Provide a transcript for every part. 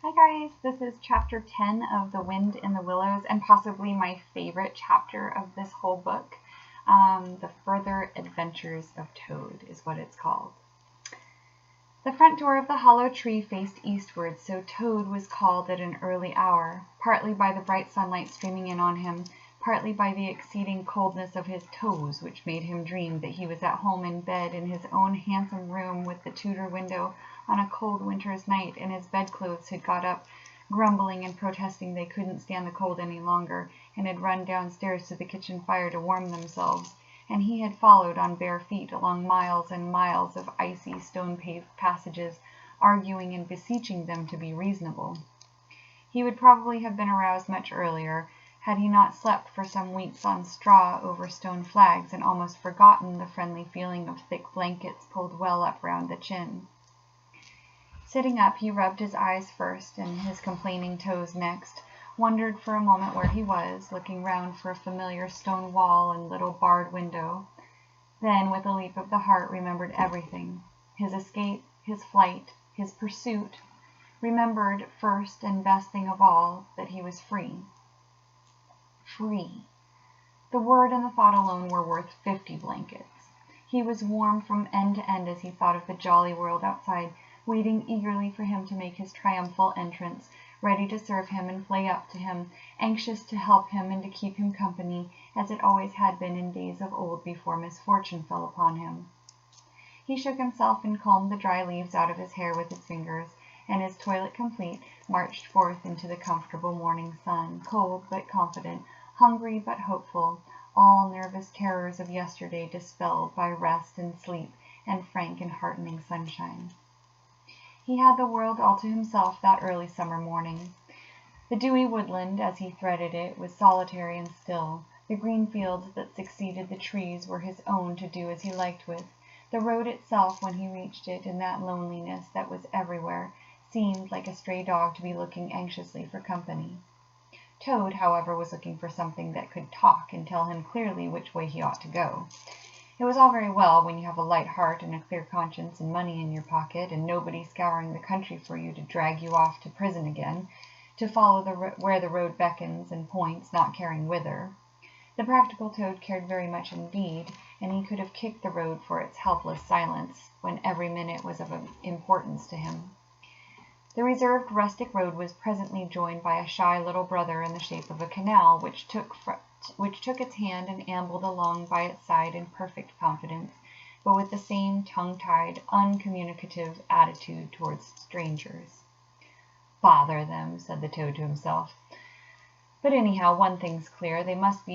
Hi guys, this is chapter 10 of The Wind in the Willows, and possibly my favorite chapter of this whole book. The Further Adventures of Toad is what it's called. The front door of the hollow tree faced eastward, so Toad was called at an early hour, partly by the bright sunlight streaming in on him, partly by the exceeding coldness of his toes, which made him dream that he was at home in bed in his own handsome room with the Tudor window on a cold winter's night, and his bedclothes had got up, grumbling and protesting they couldn't stand the cold any longer, and had run downstairs to the kitchen fire to warm themselves, and he had followed on bare feet along miles and miles of icy stone-paved passages, arguing and beseeching them to be reasonable. He would probably have been aroused much earlier, had he not slept for some weeks on straw over stone flags, and almost forgotten the friendly feeling of thick blankets pulled well up round the chin. Sitting up, he rubbed his eyes first and his complaining toes next, wondered for a moment where he was, looking round for a familiar stone wall and little barred window. Then, with a leap of the heart, remembered everything, his escape, his flight, his pursuit, remembered, first and best thing of all, that he was free. Free. The word and the thought alone were worth 50 blankets. He was warm from end to end as he thought of the jolly world outside, waiting eagerly for him to make his triumphal entrance, ready to serve him and play up to him, anxious to help him and to keep him company, as it always had been in days of old before misfortune fell upon him. He shook himself and combed the dry leaves out of his hair with his fingers, and his toilet complete, marched forth into the comfortable morning sun, cold but confident, hungry but hopeful, all nervous terrors of yesterday dispelled by rest and sleep and frank and heartening sunshine. He had the world all to himself that early summer morning. The dewy woodland, as he threaded it, was solitary and still. The green fields that succeeded the trees were his own to do as he liked with. The road itself, when he reached it, in that loneliness that was everywhere, seemed like a stray dog to be looking anxiously for company. Toad, however, was looking for something that could talk and tell him clearly which way he ought to go. It was all very well when you have a light heart and a clear conscience and money in your pocket, and nobody scouring the country for you to drag you off to prison again, to follow where the road beckons and points, not caring whither. The practical Toad cared very much indeed, and he could have kicked the road for its helpless silence, when every minute was of importance to him. The reserved rustic road was presently joined by a shy little brother in the shape of a canal, which took its hand and ambled along by its side in perfect confidence, but with the same tongue-tied, uncommunicative attitude towards strangers. "Bother them," said the Toad to himself. "But anyhow, one thing's clear, they must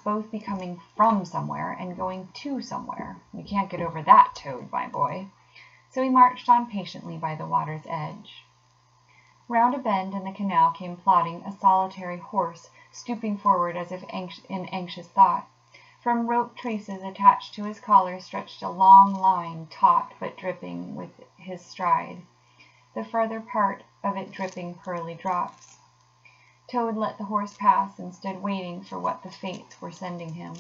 both be coming from somewhere and going to somewhere. You can't get over that, Toad, my boy." So he marched on patiently by the water's edge. Round a bend in the canal came plodding a solitary horse, stooping forward as if in anxious thought. From rope traces attached to his collar stretched a long line, taut but dripping with his stride, the further part of it dripping pearly drops. Toad let the horse pass and stood waiting for what the fates were sending him.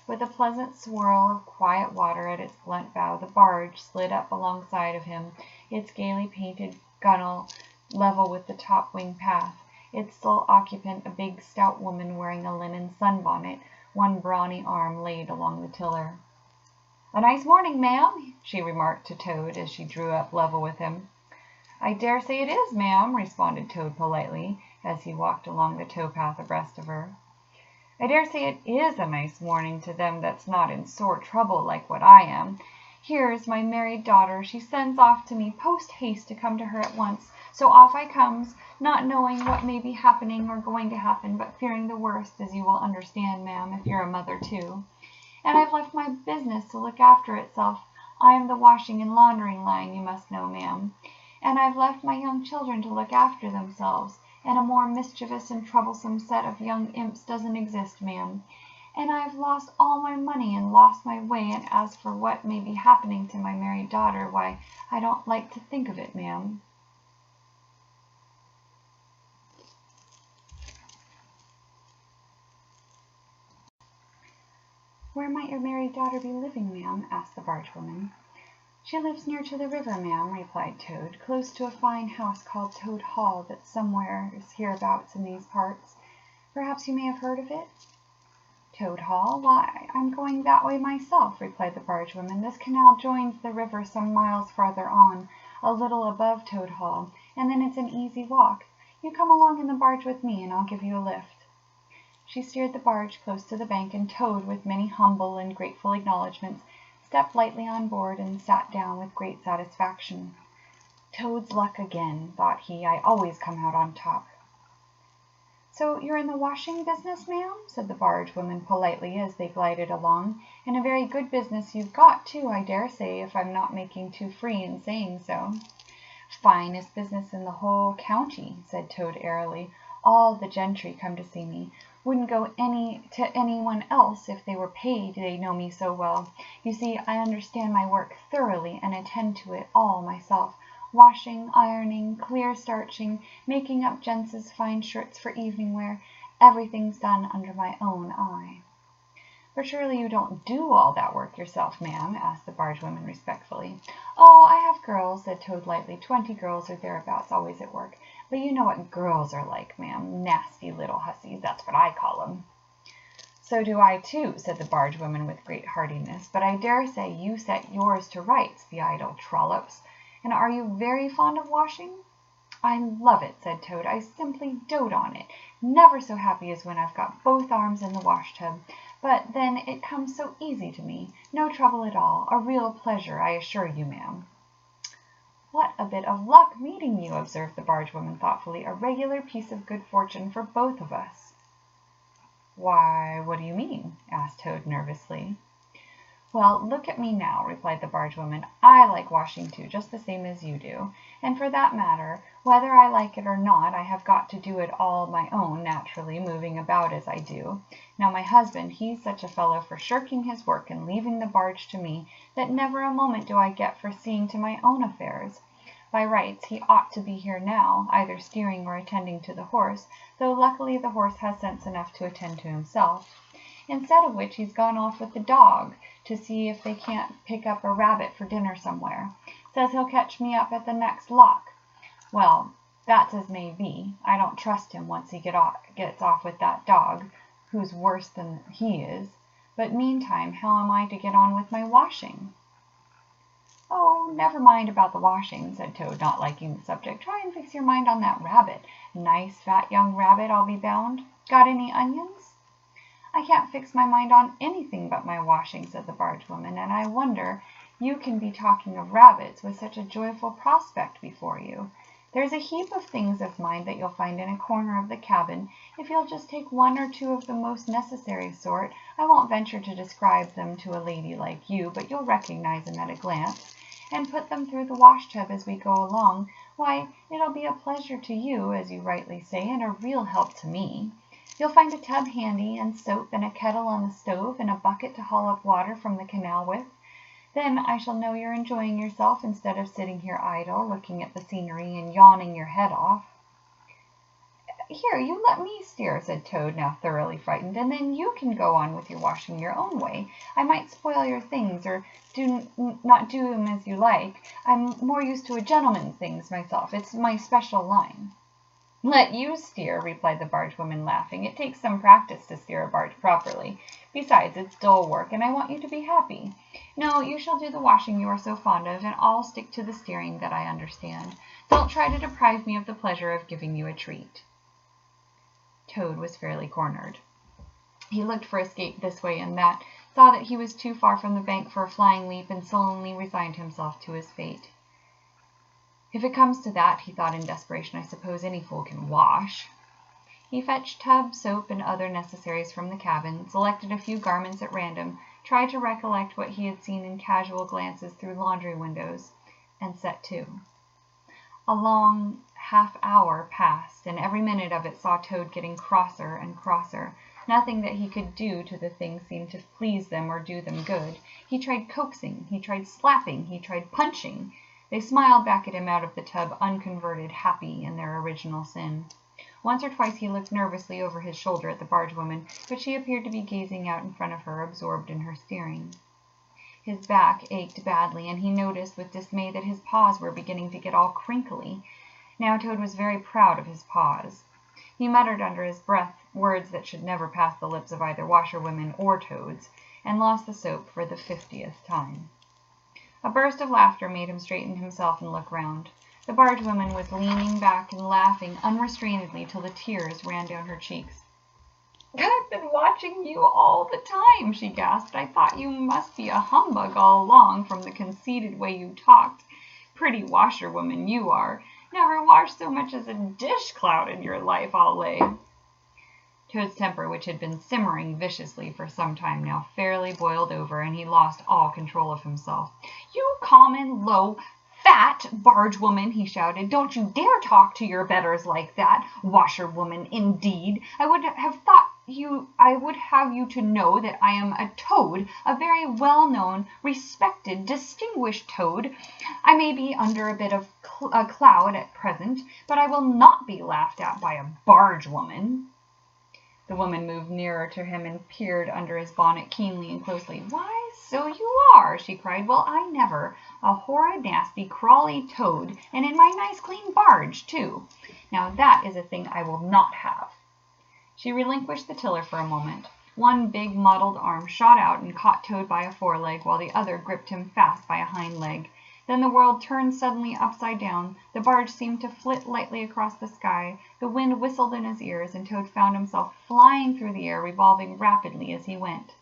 With a pleasant swirl of quiet water at its blunt bow, the barge slid up alongside of him, its gaily painted gunwale level with the top-wing path, its sole occupant a big stout woman wearing a linen sunbonnet, one brawny arm laid along the tiller. "A nice morning, ma'am," she remarked to Toad as she drew up level with him. "I dare say it is, ma'am," responded Toad politely, as he walked along the towpath abreast of her. "I dare say it is a nice morning to them that's not in sore trouble like what I am. Here's my married daughter. She sends off to me post-haste to come to her at once. So off I comes, not knowing what may be happening or going to happen, but fearing the worst, as you will understand, ma'am, if you're a mother too. And I've left my business to look after itself. I am the washing and laundering line, you must know, ma'am. And I've left my young children to look after themselves, and a more mischievous and troublesome set of young imps doesn't exist, ma'am. And I've lost all my money and lost my way, and as for what may be happening to my married daughter, why, I don't like to think of it, ma'am." "Where might your married daughter be living, ma'am?" asked the bargewoman. "She lives near to the river, ma'am," replied Toad, "close to a fine house called Toad Hall that's somewhere hereabouts in these parts. Perhaps you may have heard of it?" "Toad Hall? Why, I'm going that way myself," replied the bargewoman. "This canal joins the river some miles farther on, a little above Toad Hall, and then it's an easy walk. You come along in the barge with me, and I'll give you a lift." She steered the barge close to the bank, and Toad, with many humble and grateful acknowledgments, stepped lightly on board and sat down with great satisfaction. "Toad's luck again," thought he. "I always come out on top." "So you're in the washing business, ma'am?" said the bargewoman politely as they glided along. "And a very good business you've got, too, I dare say, if I'm not making too free in saying so." "Finest business in the whole county," said Toad airily. "All the gentry come to see me. Wouldn't go to anyone else if they were paid, they know me so well. You see, I understand my work thoroughly and attend to it all myself. Washing, ironing, clear starching, making up gents' fine shirts for evening wear, everything's done under my own eye." "But surely you don't do all that work yourself, ma'am?" asked the bargewoman respectfully. "Oh, I have girls," said Toad lightly. 20 girls or thereabouts, always at work. But you know what girls are like, ma'am. Nasty little hussies, that's what I call 'em." "So do I, too," said the bargewoman with great heartiness. "But I dare say you set yours to rights, the idle trollops. And are you very fond of washing?" "I love it," said Toad. "I simply dote on it. Never so happy as when I've got both arms in the wash tub. But then it comes so easy to me. No trouble at all. A real pleasure, I assure you, ma'am." "What a bit of luck meeting you," observed the bargewoman thoughtfully. "A regular piece of good fortune for both of us." "Why, what do you mean?" asked Toad nervously. "Well, look at me now," replied the bargewoman. "I like washing too, just the same as you do. And for that matter, whether I like it or not, I have got to do it all my own, naturally, moving about as I do. Now my husband, he's such a fellow for shirking his work and leaving the barge to me, that never a moment do I get for seeing to my own affairs. By rights, he ought to be here now, either steering or attending to the horse, though luckily the horse has sense enough to attend to himself. Instead of which he's gone off with the dog to see if they can't pick up a rabbit for dinner somewhere. Says he'll catch me up at the next lock. Well, that's as may be. I don't trust him once he gets off with that dog, who's worse than he is. But meantime, how am I to get on with my washing?" "Oh, never mind about the washing," said Toad, not liking the subject. "Try and fix your mind on that rabbit. Nice fat young rabbit, I'll be bound. Got any onions?" "I can't fix my mind on anything but my washing," said the bargewoman, "and I wonder you can be talking of rabbits with such a joyful prospect before you. There's a heap of things of mine that you'll find in a corner of the cabin. If you'll just take one or two of the most necessary sort, I won't venture to describe them to a lady like you, but you'll recognize them at a glance, and put them through the wash tub as we go along, why, it'll be a pleasure to you, as you rightly say, and a real help to me. You'll find a tub handy, and soap, and a kettle on the stove, and a bucket to haul up water from the canal with. Then I shall know you're enjoying yourself instead of sitting here idle, looking at the scenery and yawning your head off." "Here, you let me steer," said Toad, now thoroughly frightened, "and then you can go on with your washing your own way. I might spoil your things, or not do 'em as you like. I'm more used to a gentleman's things myself. It's my special line." "Let you steer," replied the bargewoman, laughing. "It takes some practice to steer a barge properly. Besides, it's dull work, and I want you to be happy. No, you shall do the washing you are so fond of, and I'll stick to the steering that I understand. Don't try to deprive me of the pleasure of giving you a treat." Toad was fairly cornered. He looked for escape this way and that, saw that he was too far from the bank for a flying leap, and sullenly resigned himself to his fate. "If it comes to that," he thought in desperation, "I suppose any fool can wash." He fetched tub, soap, and other necessaries from the cabin, selected a few garments at random, tried to recollect what he had seen in casual glances through laundry windows, and set to. A long half-hour passed, and every minute of it saw Toad getting crosser and crosser. Nothing that he could do to the things seemed to please them or do them good. He tried coaxing, he tried slapping, he tried punching. They smiled back at him out of the tub, unconverted, happy in their original sin. Once or twice he looked nervously over his shoulder at the bargewoman, but she appeared to be gazing out in front of her, absorbed in her steering. His back ached badly, and he noticed with dismay that his paws were beginning to get all crinkly. Now Toad was very proud of his paws. He muttered under his breath words that should never pass the lips of either washerwomen or toads, and lost the soap for the 50th time. A burst of laughter made him straighten himself and look round. The barge woman was leaning back and laughing unrestrainedly till the tears ran down her cheeks. "I've been watching you all the time," she gasped. "I thought you must be a humbug all along from the conceited way you talked. Pretty washerwoman you are. Never washed so much as a dishclout in your life, I'll lay." Toad's temper, which had been simmering viciously for some time now, fairly boiled over, and he lost all control of himself. "You common, low, fat barge woman," he shouted. "Don't you dare talk to your betters like that. Washerwoman, indeed. I would have you to know that I am a toad, a very well-known, respected, distinguished toad. I may be under a bit of a cloud at present, but I will not be laughed at by a barge woman." The woman moved nearer to him and peered under his bonnet keenly and closely. "Why, so you are," she cried. "Well, I never. A horrid, nasty, crawly toad, and in my nice clean barge, too. Now that is a thing I will not have." She relinquished the tiller for a moment. One big mottled arm shot out and caught Toad by a foreleg, while the other gripped him fast by a hind leg. Then the world turned suddenly upside down. The barge seemed to flit lightly across the sky. The wind whistled in his ears, and Toad found himself flying through the air, revolving rapidly as he went.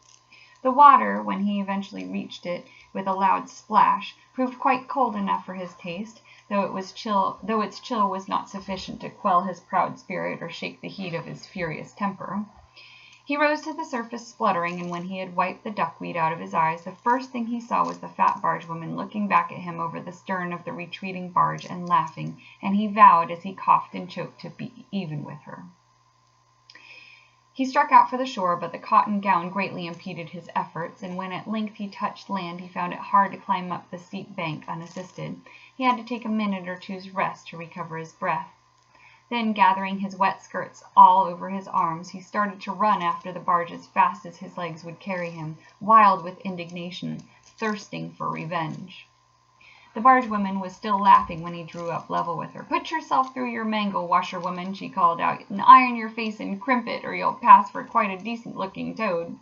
The water, when he eventually reached it with a loud splash, proved quite cold enough for his taste, though its chill was not sufficient to quell his proud spirit or shake the heat of his furious temper. He rose to the surface spluttering, and when he had wiped the duckweed out of his eyes, the first thing he saw was the fat barge woman looking back at him over the stern of the retreating barge and laughing, and he vowed as he coughed and choked to be even with her. He struck out for the shore, but the cotton gown greatly impeded his efforts, and when at length he touched land, he found it hard to climb up the steep bank unassisted. He had to take a minute or two's rest to recover his breath. Then, gathering his wet skirts all over his arms, he started to run after the barge as fast as his legs would carry him, wild with indignation, thirsting for revenge. The barge woman was still laughing when he drew up level with her. "Put yourself through your mangle, washerwoman," she called out, "and iron your face and crimp it, or you'll pass for quite a decent-looking toad."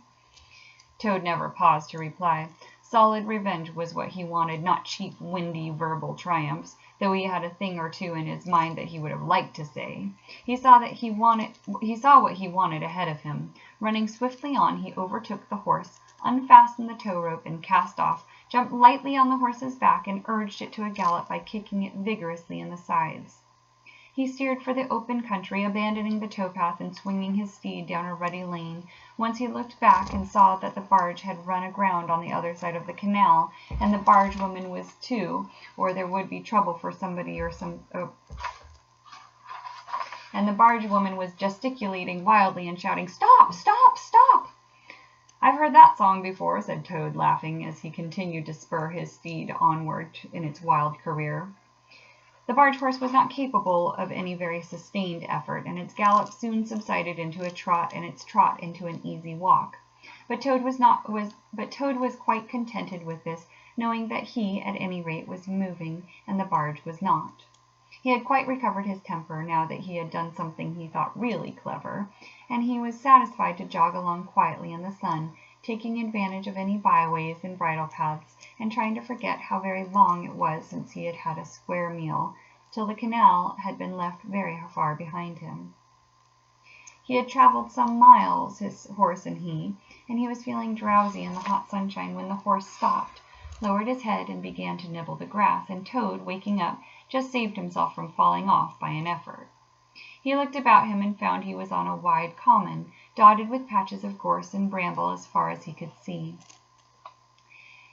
Toad never paused to reply. Solid revenge was what he wanted, not cheap, windy, verbal triumphs, though he had a thing or two in his mind that he would have liked to say. He saw what he wanted ahead of him. Running swiftly on, he overtook the horse, unfastened the tow rope and cast off, jumped lightly on the horse's back, and urged it to a gallop by kicking it vigorously in the sides. He steered for the open country, abandoning the towpath and swinging his steed down a rutty lane. Once he looked back and saw that the barge had run aground on the other side of the canal, and the barge woman was too, or there would be trouble for somebody and the barge woman was gesticulating wildly and shouting, "Stop! Stop! Stop!" "I've heard that song before," said Toad, laughing, as he continued to spur his steed onward in its wild career. The barge horse was not capable of any very sustained effort, and its gallop soon subsided into a trot, and its trot into an easy walk. But Toad was quite contented with this, knowing that he, at any rate, was moving, and the barge was not. He had quite recovered his temper, now that he had done something he thought really clever, and he was satisfied to jog along quietly in the sun, taking advantage of any byways and bridle paths, and trying to forget how very long it was since he had had a square meal, till the canal had been left very far behind him. He had travelled some miles, his horse and he was feeling drowsy in the hot sunshine when the horse stopped, lowered his head, and began to nibble the grass, and Toad, waking up, just saved himself from falling off by an effort. He looked about him and found he was on a wide common, dotted with patches of gorse and bramble as far as he could see.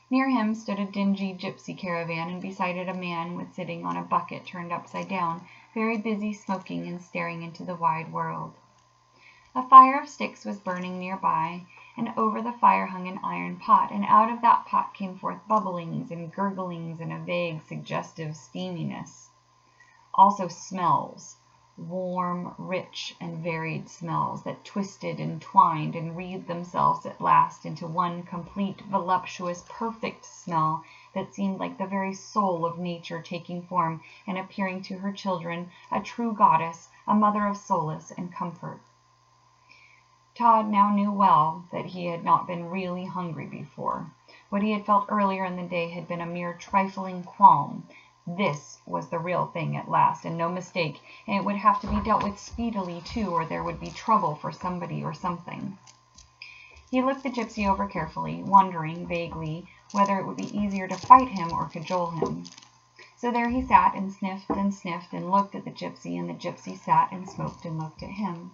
Near him stood a dingy gypsy caravan, and beside it a man was sitting on a bucket turned upside down, very busy smoking and staring into the wide world. A fire of sticks was burning near by, and over the fire hung an iron pot, and out of that pot came forth bubblings and gurglings and a vague, suggestive steaminess. Also smells, warm, rich, and varied smells that twisted and twined and wreathed themselves at last into one complete, voluptuous, perfect smell that seemed like the very soul of nature taking form and appearing to her children, a true goddess, a mother of solace and comfort. Todd now knew well that he had not been really hungry before. What he had felt earlier in the day had been a mere trifling qualm. This was the real thing at last, and no mistake, and it would have to be dealt with speedily, too, or there would be trouble for somebody or something. He looked the gypsy over carefully, wondering, vaguely, whether it would be easier to fight him or cajole him. So there he sat and sniffed and looked at the gypsy, and the gypsy sat and smoked and looked at him.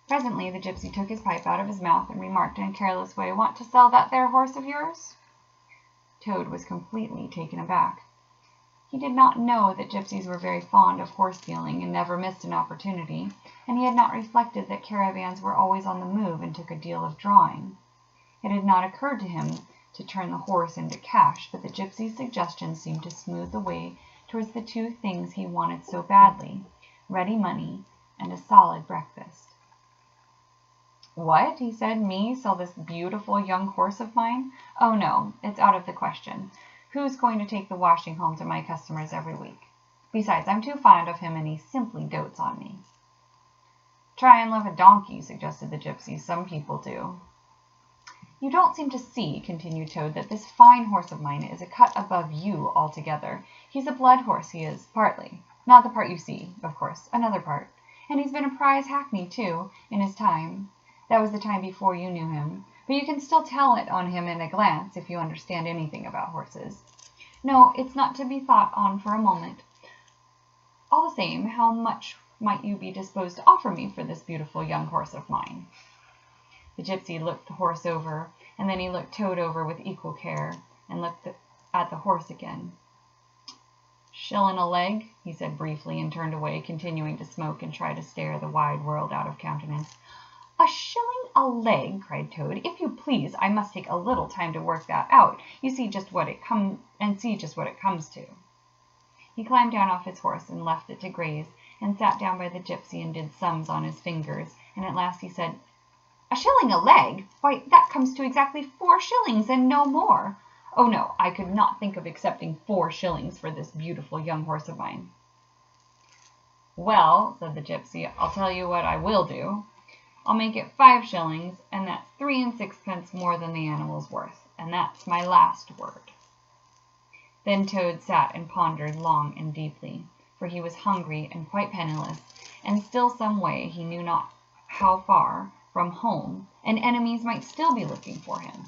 Presently the gypsy took his pipe out of his mouth and remarked in a careless way, "Want to sell that there horse of yours?" Toad was completely taken aback. He did not know that gypsies were very fond of horse dealing and never missed an opportunity, and he had not reflected that caravans were always on the move and took a deal of drawing. It had not occurred to him to turn the horse into cash, but the gypsy's suggestion seemed to smooth the way towards the two things he wanted so badly, ready money and a solid breakfast. "What?" he said. "Me sell this beautiful young horse of mine? Oh no, it's out of the question. Who's going to take the washing home to my customers every week? Besides, I'm too fond of him and he simply dotes on me." "Try and love a donkey," suggested the gypsy. "Some people do." "You don't seem to see," continued Toad, "that this fine horse of mine is a cut above you altogether. He's a blood horse, he is, partly. Not the part you see, of course, another part. And he's been a prize hackney, too, in his time. That was the time before you knew him. But you can still tell it on him in a glance, if you understand anything about horses. No, it's not to be thought on for a moment. All the same, how much might you be disposed to offer me for this beautiful young horse of mine?" The gypsy looked the horse over, and then he looked Toad over with equal care, and looked at the horse again. "Shillin' a leg," he said briefly, and turned away, continuing to smoke and try to stare the wide world out of countenance. "A shilling a leg!" cried Toad. "If you please, I must take a little time to work that out. You see just what it comes to." He climbed down off his horse and left it to graze, and sat down by the gypsy and did sums on his fingers, and at last he said, "A shilling a leg? Why, that comes to exactly 4 shillings and no more. Oh no, I could not think of accepting 4 shillings for this beautiful young horse of mine." "Well," said the gypsy, "I'll tell you what I will do. I'll make it 5 shillings, and that's 3 6 more than the animal's worth, and that's my last word." Then Toad sat and pondered long and deeply, for he was hungry and quite penniless, and still some way, he knew not how far, from home, and enemies might still be looking for him.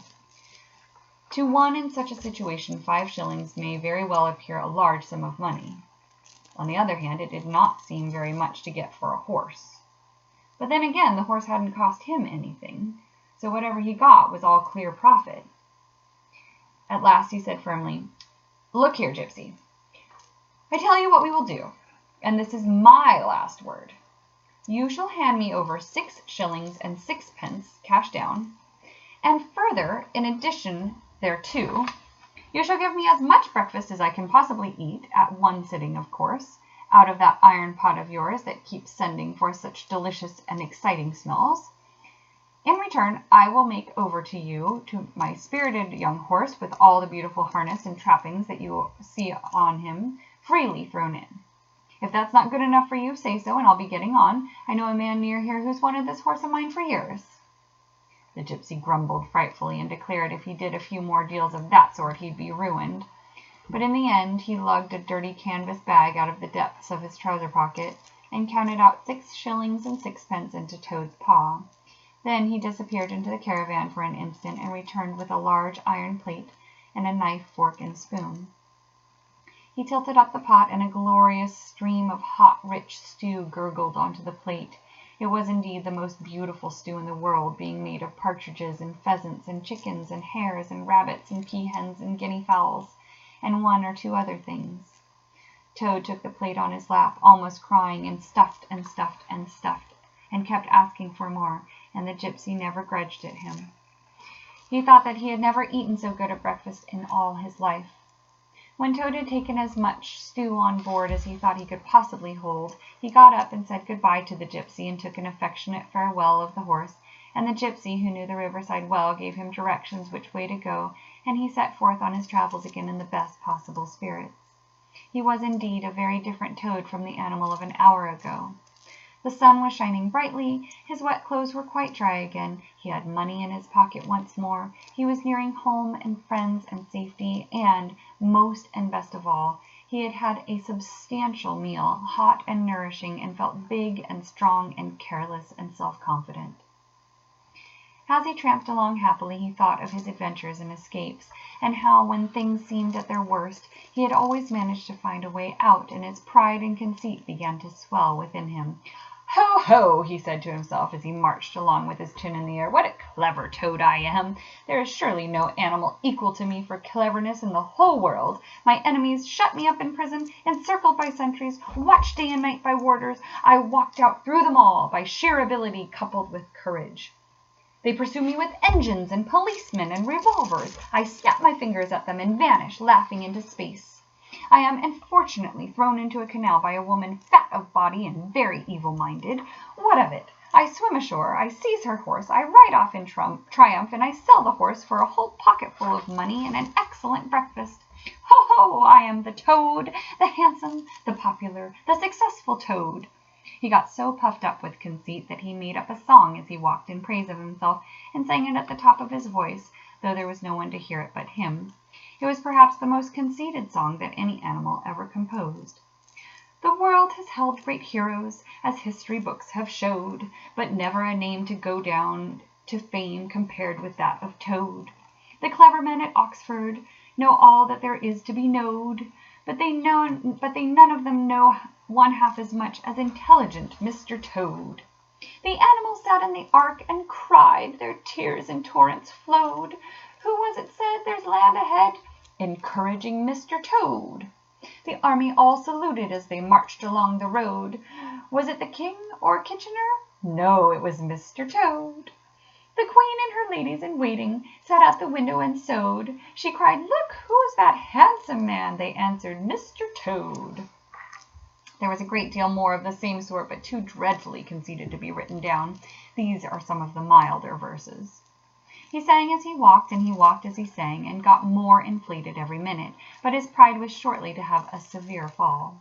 To one in such a situation 5 shillings may very well appear a large sum of money. On the other hand, it did not seem very much to get for a horse. But then again, the horse hadn't cost him anything, so whatever he got was all clear profit. At last he said firmly, "Look here, gypsy. I tell you what we will do, and this is my last word. You shall hand me over 6 shillings and 6 cash down, and further, in addition thereto, you shall give me as much breakfast as I can possibly eat, at one sitting, of course, out of that iron pot of yours that keeps sending forth such delicious and exciting smells. In return, I will make over to you to my spirited young horse with all the beautiful harness and trappings that you see on him freely thrown in. If that's not good enough for you, say so, and I'll be getting on. I know a man near here who's wanted this horse of mine for years." The gypsy grumbled frightfully and declared if he did a few more deals of that sort he'd be ruined. But in the end he lugged a dirty canvas bag out of the depths of his trouser pocket and counted out 6 shillings and 6 into Toad's paw. Then he disappeared into the caravan for an instant and returned with a large iron plate and a knife, fork, and spoon. He tilted up the pot, and a glorious stream of hot, rich stew gurgled onto the plate. It was indeed the most beautiful stew in the world, being made of partridges and pheasants and chickens and hares and rabbits and peahens and guinea fowls, and 1 or 2 other things. Toad took the plate on his lap, almost crying, and stuffed and stuffed and stuffed, and kept asking for more, and the gypsy never grudged it him. He thought that he had never eaten so good a breakfast in all his life. When Toad had taken as much stew on board as he thought he could possibly hold, he got up and said good-bye to the gypsy and took an affectionate farewell of the horse, and the gypsy, who knew the riverside well, gave him directions which way to go, and he set forth on his travels again in the best possible spirits. He was indeed a very different Toad from the animal of an hour ago. The sun was shining brightly, his wet clothes were quite dry again, he had money in his pocket once more, he was nearing home and friends and safety, and, most and best of all, he had had a substantial meal, hot and nourishing, and felt big and strong and careless and self-confident. As he tramped along happily, he thought of his adventures and escapes, and how, when things seemed at their worst, he had always managed to find a way out, and his pride and conceit began to swell within him. "Ho, ho!" he said to himself as he marched along with his chin in the air. "What a clever Toad I am! There is surely no animal equal to me for cleverness in the whole world. My enemies shut me up in prison, encircled by sentries, watched day and night by warders. I walked out through them all by sheer ability coupled with courage. They pursue me with engines and policemen and revolvers. I snap my fingers at them and vanish, laughing into space. I am unfortunately thrown into a canal by a woman fat of body and very evil-minded. What of it? I swim ashore, I seize her horse, I ride off in triumph, and I sell the horse for a whole pocketful of money and an excellent breakfast. Ho, ho! I am the Toad, the handsome, the popular, the successful Toad." He got so puffed up with conceit that he made up a song as he walked in praise of himself, and sang it at the top of his voice, though there was no one to hear it but him. It was perhaps the most conceited song that any animal ever composed. "The world has held great heroes, as history books have showed, but never a name to go down to fame compared with that of Toad. The clever men at Oxford know all that there is to be knowed, but they none of them know one half as much as intelligent Mr. Toad. The animals sat in the ark and cried, their tears in torrents flowed. Who was it said, 'There's land ahead'? Encouraging Mr. Toad. The army all saluted as they marched along the road. Was it the king or Kitchener? No, it was Mr. Toad. The queen and her ladies in waiting sat at the window and sewed. She cried, 'Look, who's that handsome man?' They answered, 'Mr. Toad.'" There was a great deal more of the same sort, but too dreadfully conceited to be written down. These are some of the milder verses. He sang as he walked, and he walked as he sang, and got more inflated every minute, but his pride was shortly to have a severe fall.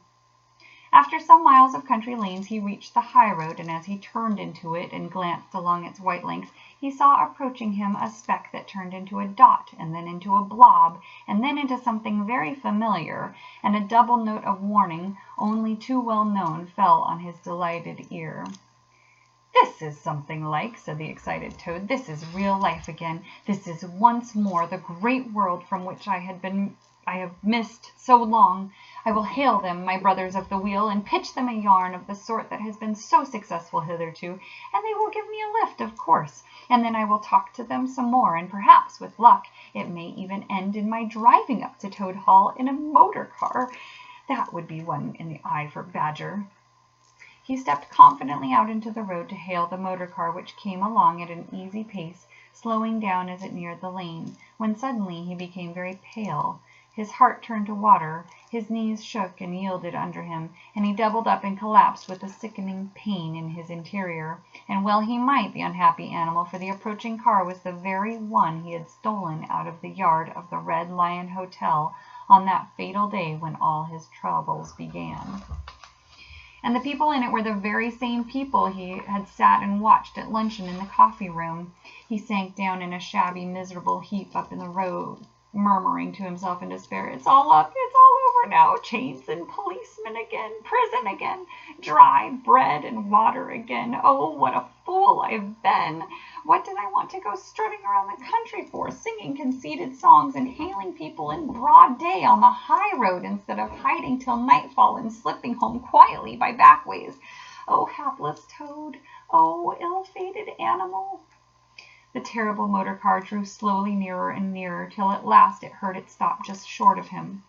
After some miles of country lanes he reached the high road, and as he turned into it and glanced along its white length, he saw approaching him a speck that turned into a dot, and then into a blob, and then into something very familiar, and a double note of warning, only too well known, fell on his delighted ear. "This is something like," said the excited Toad. "This is real life again. This is once more the great world from which I have missed so long. I will hail them, my brothers of the wheel, and pitch them a yarn of the sort that has been so successful hitherto, and they will give me a lift, of course, and then I will talk to them some more, and perhaps, with luck, it may even end in my driving up to Toad Hall in a motor car. That would be one in the eye for Badger." He stepped confidently out into the road to hail the motor car, which came along at an easy pace, slowing down as it neared the lane, when suddenly he became very pale. His heart turned to water, his knees shook and yielded under him, and he doubled up and collapsed with a sickening pain in his interior. And well he might, the unhappy animal, for the approaching car was the very one he had stolen out of the yard of the Red Lion Hotel on that fatal day when all his troubles began. And the people in it were the very same people he had sat and watched at luncheon in the coffee room. He sank down in a shabby, miserable heap up in the road, murmuring to himself in despair, "It's all up, it's all over now, chains and policemen again, prison again, dry bread and water again. Oh, what a fool I've been! What did I want to go strutting around the country for, singing conceited songs and hailing people in broad day on the high road instead of hiding till nightfall and slipping home quietly by back ways? Oh, hapless Toad! Oh, ill-fated animal!" The terrible motor car drew slowly nearer and nearer, till at last it heard it stop just short of him.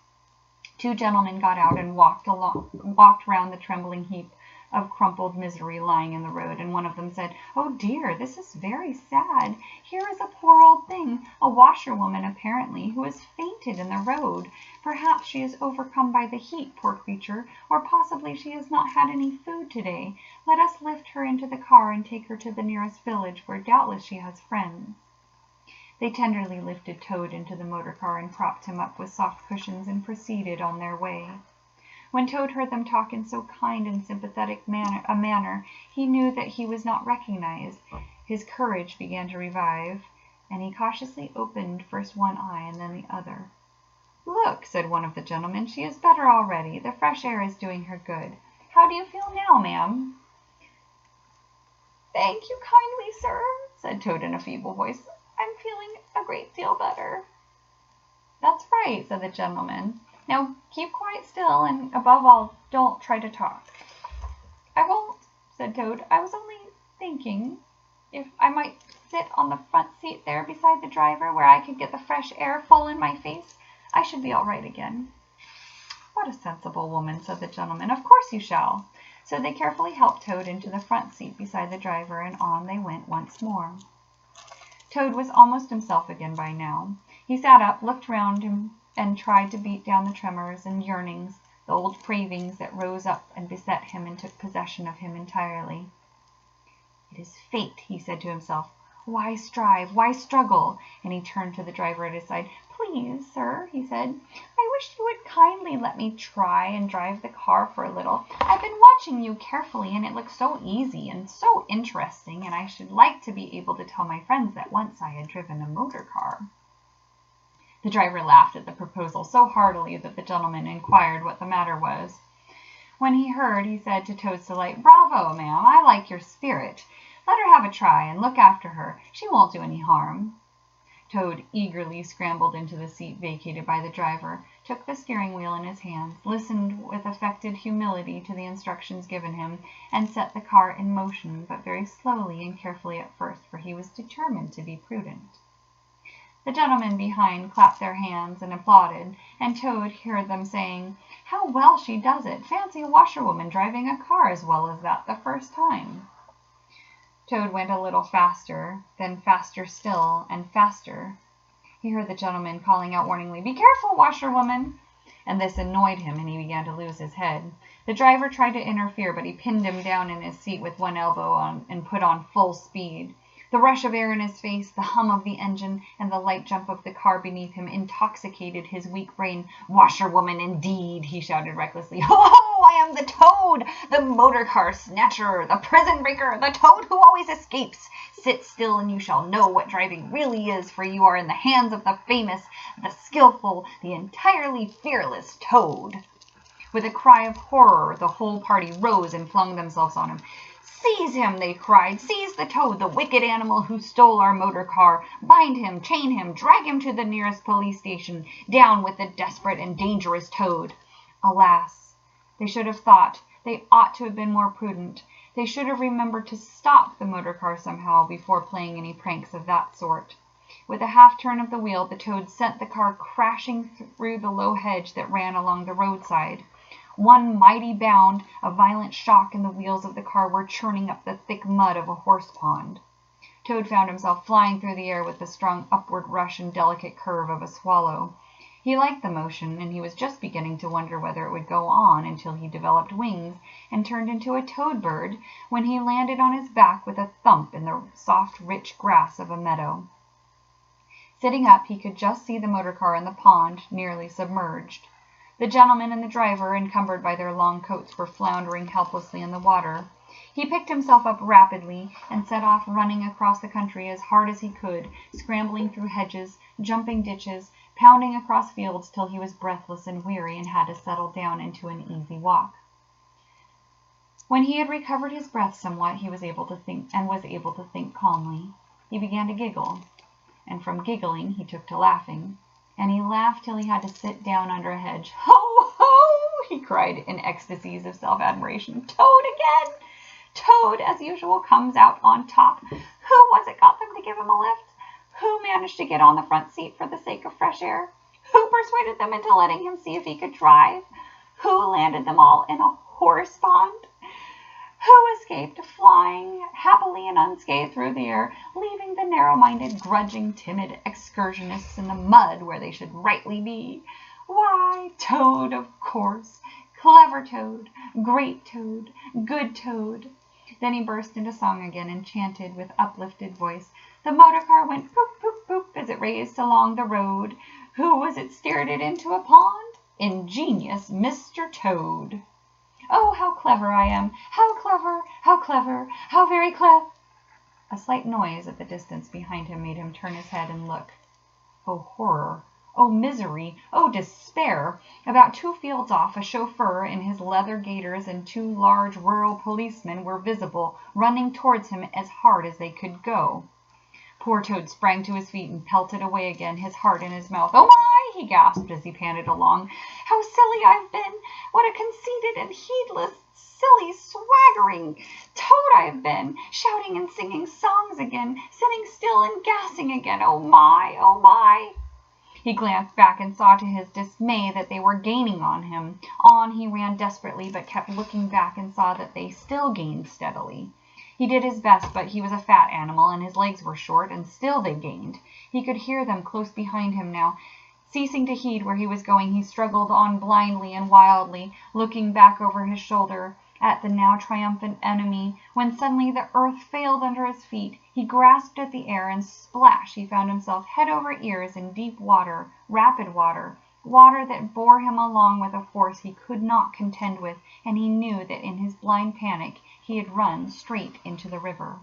Two gentlemen got out and walked round the trembling heap. of crumpled misery lying in the road, and one of them said, "Oh dear, this is very sad. Here is a poor old thing, a washerwoman apparently, who has fainted in the road. Perhaps she is overcome by the heat, poor creature, or possibly she has not had any food today. Let us lift her into the car and take her to the nearest village, where doubtless she has friends." They tenderly lifted Toad into the motor car and propped him up with soft cushions and proceeded on their way. When Toad heard them talk in so kind and sympathetic manner, he knew that he was not recognized. His courage began to revive, and he cautiously opened first one eye and then the other. "Look," said one of the gentlemen, "she is better already. The fresh air is doing her good. How do you feel now, ma'am?" "Thank you kindly, sir," said Toad in a feeble voice. "I'm feeling a great deal better." "That's right," said the gentleman. "Now keep quite still, and above all, don't try to talk." "I won't," said Toad. "I was only thinking if I might sit on the front seat there beside the driver, where I could get the fresh air full in my face, I should be all right again." "What a sensible woman," said the gentleman. "Of course you shall." So they carefully helped Toad into the front seat beside the driver, and on they went once more. Toad was almost himself again by now. He sat up, looked round him, and tried to beat down the tremors and yearnings, the old cravings that rose up and beset him and took possession of him entirely. "It is fate," he said to himself. "Why strive? Why struggle?" And he turned to the driver at his side. "Please, sir," he said, "I wish you would kindly let me try and drive the car for a little. I've been watching you carefully, and it looks so easy and so interesting, and I should like to be able to tell my friends that once I had driven a motor car." The driver laughed at the proposal so heartily that the gentleman inquired what the matter was. When he heard, he said to Toad's delight, "Bravo, ma'am, I like your spirit. Let her have a try, and look after her. She won't do any harm." Toad eagerly scrambled into the seat vacated by the driver, took the steering wheel in his hands, listened with affected humility to the instructions given him, and set the car in motion, but very slowly and carefully at first, for he was determined to be prudent. The gentlemen behind clapped their hands and applauded, and Toad heard them saying, "How well she does it! Fancy a washerwoman driving a car as well as that the first time." Toad went a little faster, then faster still, and faster. He heard the gentleman calling out warningly, "Be careful, washerwoman!" And this annoyed him, and he began to lose his head. The driver tried to interfere, but he pinned him down in his seat with one elbow and put on full speed. The rush of air in his face, the hum of the engine, and the light jump of the car beneath him intoxicated his weak brain. "Washerwoman, indeed!" he shouted recklessly. "Ho, ho! I am the Toad, the motor car snatcher, the prison breaker, the Toad who always escapes. Sit still, and you shall know what driving really is, for you are in the hands of the famous, the skillful, the entirely fearless Toad." With a cry of horror, the whole party rose and flung themselves on him. "Seize him!" they cried. "Seize the Toad, the wicked animal who stole our motor car. Bind him, chain him, drag him to the nearest police station. Down with the desperate and dangerous Toad." Alas! They should have thought. They ought to have been more prudent. They should have remembered to stop the motor car somehow before playing any pranks of that sort. With a half turn of the wheel, the Toad sent the car crashing through the low hedge that ran along the roadside. One mighty bound, a violent shock, and the wheels of the car were churning up the thick mud of a horse pond. Toad found himself flying through the air with the strong upward rush and delicate curve of a swallow. He liked the motion, and he was just beginning to wonder whether it would go on until he developed wings and turned into a toad bird, when he landed on his back with a thump in the soft, rich grass of a meadow. Sitting up, he could just see the motor car in the pond, nearly submerged. The gentleman and the driver, encumbered by their long coats, were floundering helplessly in the water. He picked himself up rapidly and set off running across the country as hard as he could, scrambling through hedges, jumping ditches, pounding across fields till he was breathless and weary and had to settle down into an easy walk. When he had recovered his breath somewhat, he was able to think calmly. He began to giggle, and from giggling he took to laughing. And he laughed till he had to sit down under a hedge. "Ho, ho!" he cried in ecstasies of self-admiration. "Toad again! Toad, as usual, comes out on top. Who was it got them to give him a lift? Who managed to get on the front seat for the sake of fresh air? Who persuaded them into letting him see if he could drive? Who landed them all in a horse pond? escaped, flying happily and unscathed through the air, leaving the narrow-minded, grudging, timid excursionists in the mud where they should rightly be. Why, Toad, of course. Clever Toad, great Toad, good Toad. Then he burst into song again and chanted with uplifted voice. The motor car went poop, poop, poop as it raced along the road. Who was it steered it into a pond? Ingenious Mr. Toad. Oh, how clever I am! How clever! How clever! How very clever! A slight noise at the distance behind him made him turn his head and look. Oh, horror! Oh, misery! Oh, despair! About 2 fields off, a chauffeur in his leather gaiters and 2 large rural policemen were visible, running towards him as hard as they could go. Poor Toad sprang to his feet and pelted away again, his heart in his mouth. "Oh my!" he gasped as he panted along. "How silly I've been! What a conceited and heedless, silly, swaggering Toad I've been! Shouting and singing songs again, sitting still and gassing again. Oh my! Oh my!" He glanced back and saw to his dismay that they were gaining on him. On he ran desperately, but kept looking back and saw that they still gained steadily. He did his best, but he was a fat animal, and his legs were short, and still they gained. He could hear them close behind him now. Ceasing to heed where he was going, he struggled on blindly and wildly, looking back over his shoulder at the now triumphant enemy, when suddenly the earth failed under his feet. He grasped at the air, and splash, he found himself head over ears in deep water, rapid water, water that bore him along with a force he could not contend with, and he knew that in his blind panic he had run straight into the river.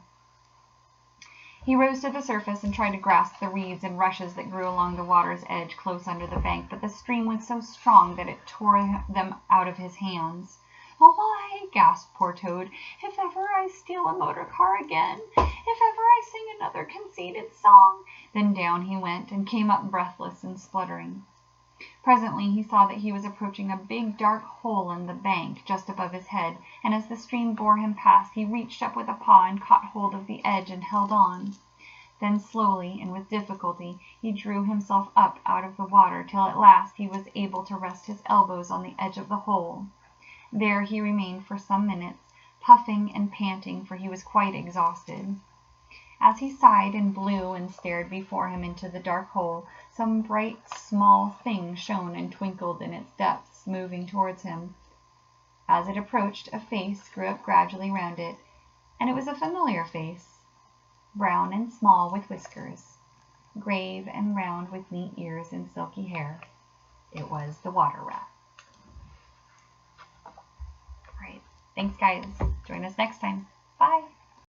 He rose to the surface and tried to grasp the reeds and rushes that grew along the water's edge close under the bank, but the stream was so strong that it tore them out of his hands. "Oh my!" gasped poor Toad. "If ever I steal a motor car again! If ever I sing another conceited song!" Then down he went, and came up breathless and spluttering. Presently he saw that he was approaching a big dark hole in the bank just above his head, and as the stream bore him past, he reached up with a paw and caught hold of the edge and held on. Then slowly and with difficulty he drew himself up out of the water, till at last he was able to rest his elbows on the edge of the hole. There he remained for some minutes, puffing and panting, for he was quite exhausted. As he sighed and blew and stared before him into the dark hole, some bright small thing shone and twinkled in its depths, moving towards him. As it approached, a face grew up gradually round it, and it was a familiar face, brown and small with whiskers, grave and round with neat ears and silky hair. It was the water rat. All right. Thanks, guys. Join us next time. Bye.